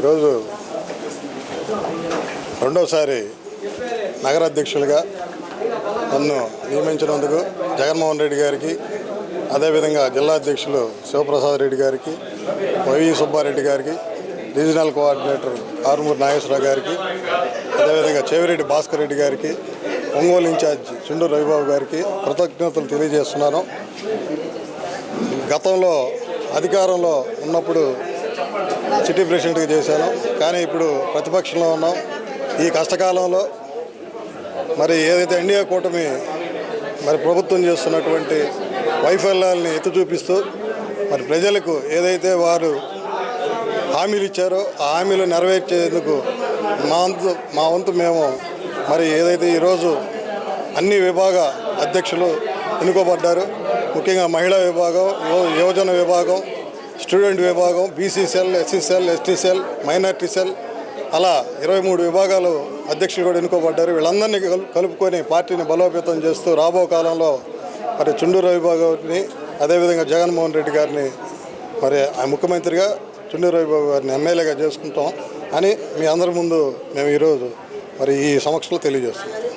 ఈరోజు రెండోసారి నగర అధ్యక్షులుగా నన్ను నియమించినందుకు జగన్మోహన్ రెడ్డి గారికి, అదేవిధంగా జిల్లా అధ్యక్షులు శివప్రసాద్ రెడ్డి గారికి, వైవి సుబ్బారెడ్డి గారికి, రీజనల్ కోఆర్డినేటర్ ఆరుమూరి నాగేశ్వరరావు గారికి, అదేవిధంగా చెవిరెడ్డి భాస్కర్ రెడ్డి గారికి, ఒంగోలు ఇన్ఛార్జ్ చుండూరు రవిబాబు గారికి కృతజ్ఞతలు తెలియజేస్తున్నాను. గతంలో అధికారంలో ఉన్నప్పుడు సిటీ ప్రెసిడెంట్గా చేశాను, కానీ ఇప్పుడు ప్రతిపక్షంలో ఉన్నాం. ఈ కష్టకాలంలో మరి ఏదైతే ఎన్డీఏ కూటమి మరి ప్రభుత్వం చేస్తున్నటువంటి వైఫల్యాలని ఎత్తి చూపిస్తూ మరి ప్రజలకు ఏదైతే వారు హామీలు ఇచ్చారో ఆ హామీలు నెరవేర్చేందుకు మా వంతు మేము మరి ఏదైతే ఈరోజు అన్ని విభాగ అధ్యక్షులు ఎన్నుకోబడ్డారు. ముఖ్యంగా మహిళా విభాగం, యువజన విభాగం, స్టూడెంట్ విభాగం, BC cell, SC cell, ST cell, minority cell, అలా 23 విభాగాలు అధ్యక్షులు కూడా ఎన్నుకోబడ్డారు. వీళ్ళందరినీ కలుపుకొని పార్టీని బలోపేతం చేస్తూ రాబో కాలంలో మరి చుండూరు రవిబాబుని, అదేవిధంగా జగన్మోహన్ రెడ్డి గారిని మరి ముఖ్యమంత్రిగా, చుండూరు రవిబాబు గారిని ఎమ్మెల్యేగా చేసుకుంటాం అని మీ అందరి ముందు మేము ఈరోజు మరి ఈ సమక్షంలో తెలియజేస్తున్నాం.